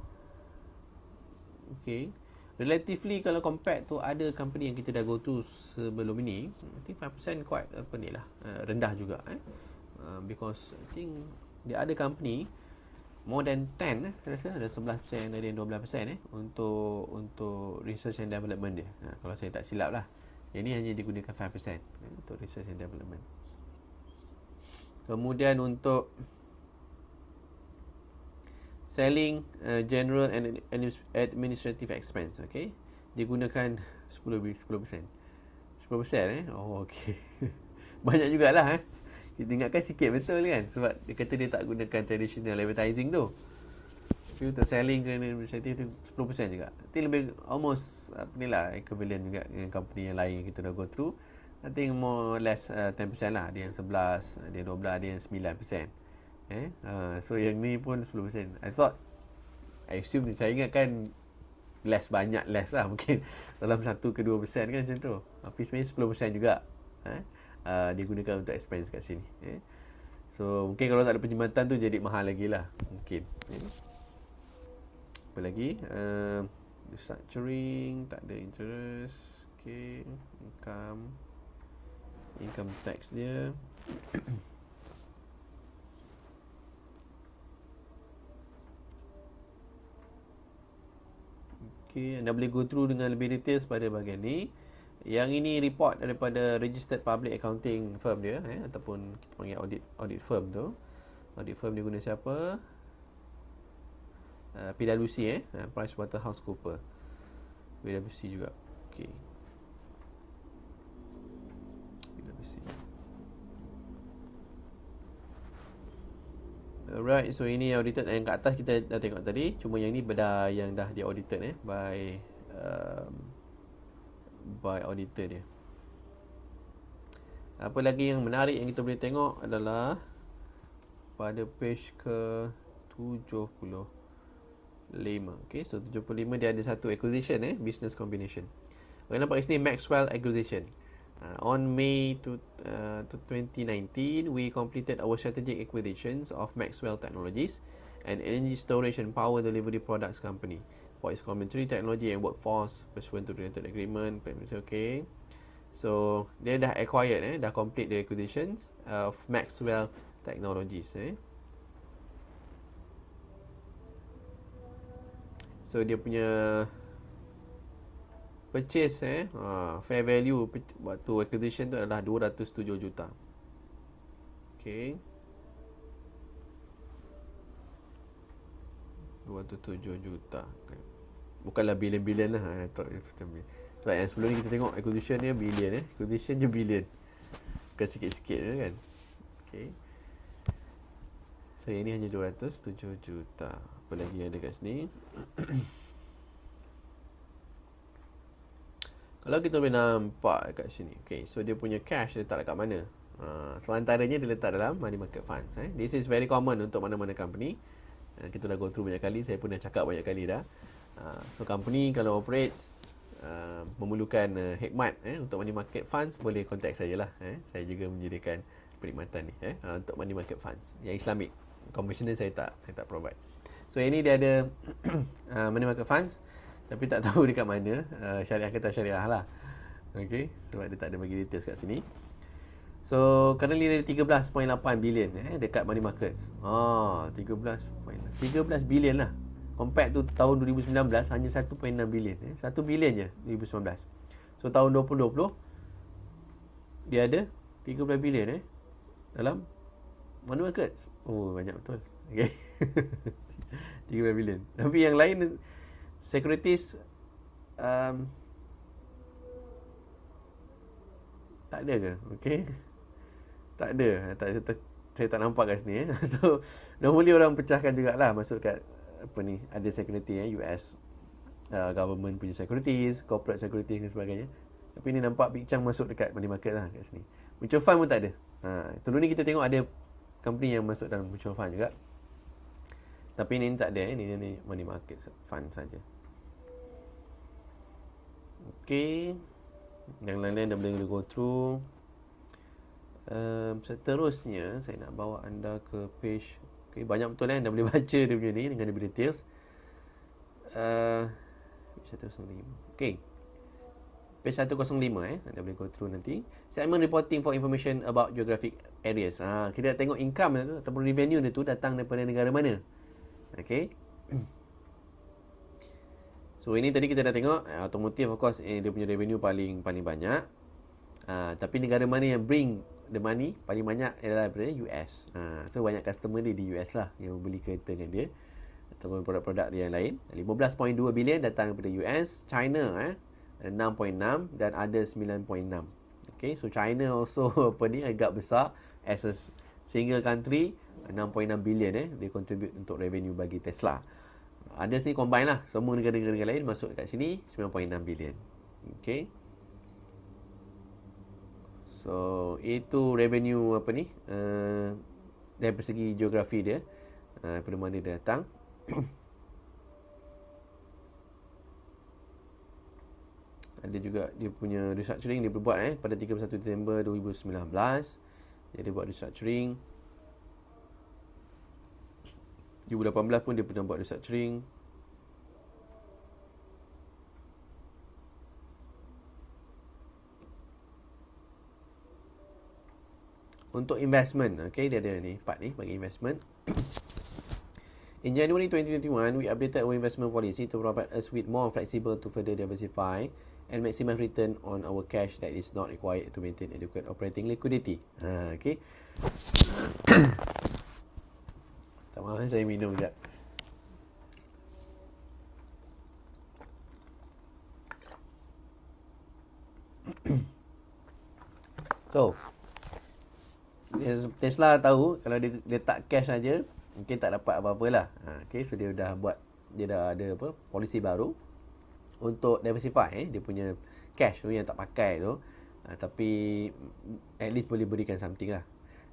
Okey. Relatively kalau compare to other company yang kita dah go to sebelum ini, I think 5% quite rendah juga because I think the other company more than 10 saya rasa ada 11%, ada yang 12% untuk research and development dia. Kalau saya tak silap lah. Yang ni hanya digunakan 5% untuk research and development. Kemudian untuk selling, general and administrative expense, okay, digunakan 10%. 10% Oh, okay. Banyak jugalah Kita ingatkan sikit betul kan, sebab dia kata dia tak gunakan traditional advertising tu. Tapi untuk selling dan administrative tu 10% juga. Nanti lebih almost equivalent juga dengan company yang lain yang kita dah go through. I think more or less 10% lah. Ada yang 11, ada yang 12, ada yang 9%. So yang ni pun 10%. I assume saya ingatkan less lah mungkin dalam 1 ke 2% kan macam tu. Tapi sebenarnya 10% juga dia gunakan untuk expense kat sini. So mungkin kalau tak ada perkhidmatan tu jadi mahal lagi lah mungkin. Apa lagi? Restructuring, tak ada interest. Okay, income tax dia. Okay, anda boleh go through dengan lebih details pada bahagian ni. Yang ini report daripada registered public accounting firm dia ataupun kita panggil audit firm tu. Audit firm dia guna siapa? PwC PricewaterhouseCoopers. PwC juga. Okey. PwC. Alright, so ini audited yang kat atas kita dah tengok tadi. Cuma yang ni benda yang dah di audited by auditor dia. Apa lagi yang menarik yang kita boleh tengok adalah pada page ke 75. Okay, so 75 dia ada satu acquisition business combination. Kita nampak kat sini Maxwell acquisition. On May 2019, we completed our strategic acquisitions of Maxwell Technologies, an energy storage and power delivery products company, for its complementary technology and workforce pursuant to the related agreement. Okay, so dia dah acquired dah complete the acquisitions of Maxwell Technologies. So dia punya purchase fair value waktu acquisition tu adalah 207 juta. Okay, 207 juta. Bukanlah bilion-bilion lah. Sebab yang sebelum ni kita tengok acquisition dia bilion acquisition je bilion. Bukan sikit-sikit kan. Okay, so ini hanya 207 juta. Apa lagi yang ada kat sini? Kalau kita boleh nampak kat sini. Okay, so dia punya cash letak dekat mana? So antaranya dia letak dalam money market funds. This is very common untuk mana-mana company. Kita dah go through banyak kali. Saya pun dah cakap banyak kali dah. So company kalau operate memerlukan hikmat untuk money market funds, boleh contact saya lah. Saya juga menyediakan perkhidmatan ni untuk money market funds yang Islamic. Conventional saya tak provide. So yang ni dia ada money market funds, tapi tak tahu dekat mana, syariah ke tak syariah lah. Okay, sebab dia tak ada bagi details kat sini. So currently dia 13.8 bilion dekat money markets. 13 bilion lah. Compared to tahun 2019 hanya 1.6 bilion. 1 bilion je 2019. So tahun 2020 dia ada 13 bilion dalam money markets. Oh, banyak betul. Okay. 13 bilion. Tapi yang lain securities tak ada ke? Okay. Tak ada. Saya tak nampak kat sini. So normally orang pecahkan jugalah masuk kat apa ni, ada security US government punya securities, corporate securities dan sebagainya. Tapi ni nampak Big Chang masuk dekat money market lah kat sini. Mutual fund pun tak ada. Dulu ni kita tengok ada company yang masuk dalam mutual fund juga. Tapi ni tak ada. Ni money market fund saja. Okay. Yang lain-lain dah boleh go through. Seterusnya saya nak bawa anda ke page. Okay, banyak betul dah boleh baca dia punya ni dengan lebih details. 105. Okay, page 105 anda boleh go through nanti. Segment reporting for information about geographic areas. Kita tengok income tu ataupun revenue dia tu datang daripada negara mana. Okay. So ini tadi kita dah tengok automotive, of course dia punya revenue paling banyak. Tapi negara mana yang bring the money paling banyak adalah daripada US. So banyak customer dia di US lah yang membeli kereta dengan dia ataupun produk-produk dia yang lain. 15.2 bilion datang daripada US. China 6.6 dan others 9.6. Okay, so China also agak besar as a single country. 6.6 bilion dia contribute untuk revenue bagi Tesla. Others ni combine lah, semua negara-negara lain masuk dekat sini 9.6 bilion. Okay, so itu revenue dari segi geografi dia, daripada mana dia datang. Ada juga dia punya restructuring dia berbuat pada 31 Disember 2019. Dia buat restructuring. 2018 pun dia pernah buat restructuring. Untuk investment, okay, dia ada ni part ni bagi investment. In January 2021, we updated our investment policy to provide us with more flexible to further diversify and maximize return on our cash that is not required to maintain adequate operating liquidity. Okay. Tak maaf, saya minum sekejap. So Tesla tahu kalau dia letak cash saja mungkin tak dapat apa-apa lah. Okay, so dia dah ada polisi baru untuk diversify dia punya cash tu yang tak pakai tu, tapi at least boleh berikan something lah.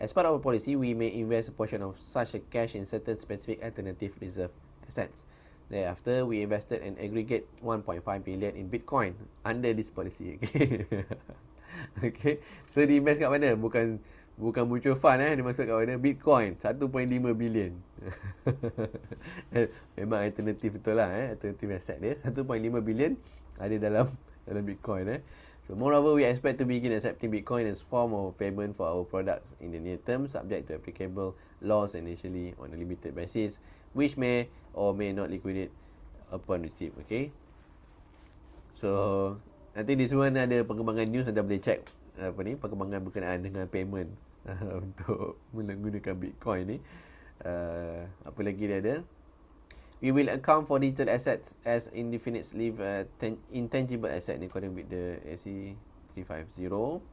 As part of our policy, we may invest a portion of such a cash in certain specific alternative reserve assets. Thereafter, we invested an aggregate 1.5 billion in Bitcoin under this policy. Okay. Okay. So dia invest kat mana? Bukan mutual fund dia masuk kat mana? Bitcoin 1.5 billion. Memang alternatif betul lah alternative asset dia 1.5 billion ada dalam Bitcoin So moreover, we expect to begin accepting Bitcoin as form of payment for our products in the near term, subject to applicable laws initially on a limited basis, which may or may not liquidate upon receipt. Okay. So nanti di semua ada perkembangan news, anda boleh check perkembangan berkenaan dengan payment untuk menggunakan Bitcoin ni. Apa lagi dia ada? We will account for digital assets as indefinitely intangible asset according with the SE 350.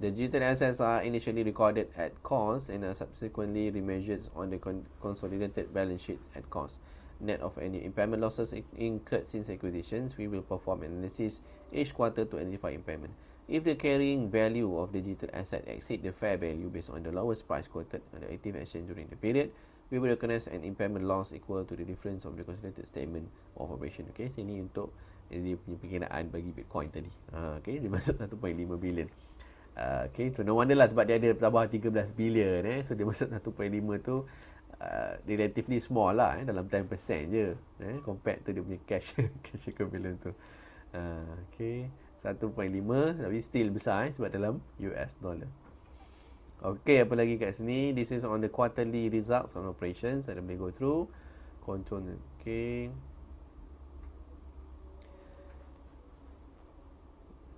The digital assets are initially recorded at cost and are subsequently remeasured on the consolidated balance sheets at cost. Net of any impairment losses incurred since acquisitions, we will perform analysis each quarter to identify impairment. If the carrying value of the digital asset exceed the fair value based on the lowest price quoted on the active exchange during the period, we will recognize an impairment loss equal to the difference of the consolidated statement of operation. Okay, sini untuk dia punya perkiraan bagi Bitcoin tadi. Okay, dia masuk 1.5 bilion. Okay, so no wonder lah sebab dia ada tambah 13 bilion so dia masuk 1.5 tu relatively small lah dalam 10% je compared to dia punya cash cash equivalent tu. Okay, 1.5 tapi still besar sebab dalam US dollar. Okay, apa lagi kat sini? This is on the quarterly results on operations. Saya boleh go through control. Okay,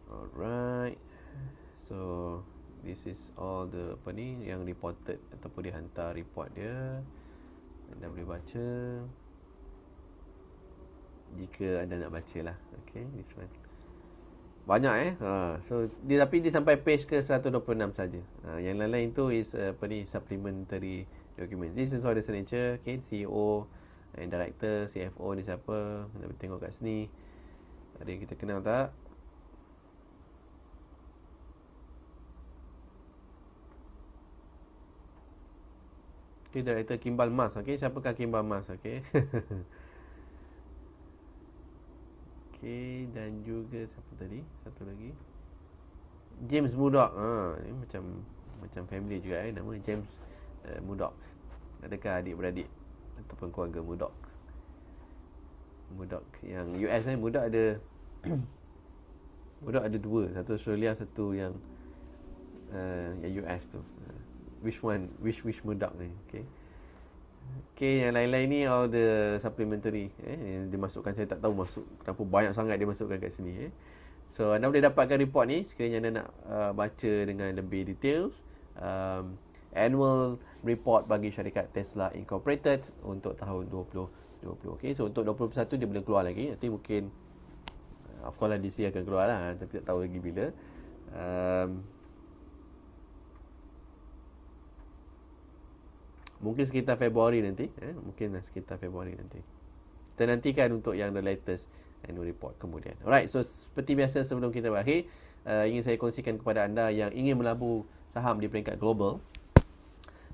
alright. So this is all the apa ni yang reported ataupun dihantar report dia. Anda boleh baca jika anda nak baca lah. Okay, this one banyak so dia, tapi dia sampai page ke 126 saja. Yang lain-lain tu is apa ni supplementary document. This is all the signature. Okay, CEO and director, CFO ni siapa? Anda boleh tengok kat sini. Ada yang kita kenal tak? Okay, director Kimbal Mas. Okay, siapakah Kimbal Mas? Okay. Okay, dan juga siapa tadi? Satu lagi. James Murdoch. Ini macam family juga nama James Murdoch. Adakah adik-beradik ataupun keluarga Murdoch? Murdoch yang US Murdoch ada Murdoch ada dua, satu Australia, satu yang US tu. Which Murdoch ni? Okay. Okay, yang lain-lain ni all the supplementary yang dimasukkan. Saya tak tahu kenapa banyak sangat dia masukkan kat sini So anda boleh dapatkan report ni sekiranya anda nak baca dengan lebih details. Annual report bagi syarikat Tesla Incorporated untuk tahun 2020. Okay, so untuk 2021 dia boleh keluar lagi. Nanti mungkin of course lah this year akan keluar lah, tapi tak tahu lagi bila. Mungkin sekitar Februari nanti. Mungkin sekitar Februari nanti. Kita nantikan untuk yang the latest annual report kemudian. Alright, so seperti biasa sebelum kita berakhir, ingin saya kongsikan kepada anda yang ingin melabur saham di peringkat global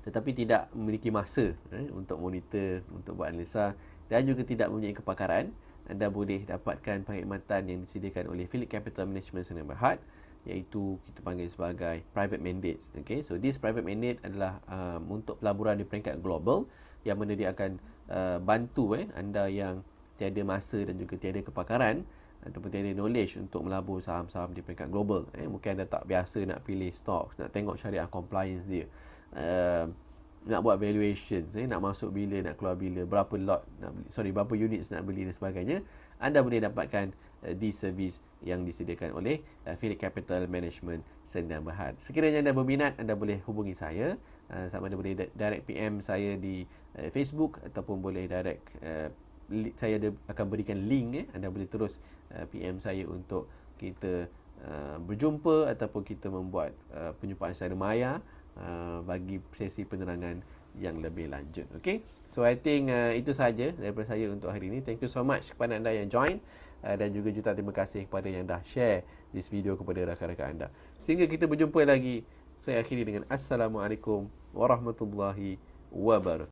tetapi tidak memiliki masa untuk monitor, untuk buat analisa dan juga tidak mempunyai kepakaran, anda boleh dapatkan perkhidmatan yang disediakan oleh Phillip Capital Management Sdn Bhd, iaitu kita panggil sebagai private mandates. Okay, so this private mandate adalah untuk pelaburan di peringkat global yang mana dia akan bantu anda yang tiada masa dan juga tiada kepakaran ataupun tiada knowledge untuk melabur saham-saham di peringkat global. Mungkin anda tak biasa nak pilih stocks, nak tengok syariah compliance dia, nak buat valuations, nak masuk bila, nak keluar bila, berapa lot nak beli, berapa units nak beli dan sebagainya. Anda boleh dapatkan di servis yang disediakan oleh Phillip Capital Management Sdn Bhd. Sekiranya anda berminat, anda boleh hubungi saya. Sama ada boleh direct PM saya di Facebook ataupun boleh direct saya akan berikan link. Anda boleh terus PM saya untuk kita berjumpa ataupun kita membuat penjumpaan secara maya bagi sesi penerangan yang lebih lanjut. Okay, so I think itu sahaja daripada saya untuk hari ini. Thank you so much kepada anda yang join dan juga juta terima kasih kepada yang dah share this video kepada rakan-rakan anda. Sehingga kita berjumpa lagi, saya akhiri dengan Assalamualaikum warahmatullahi wabarakatuh.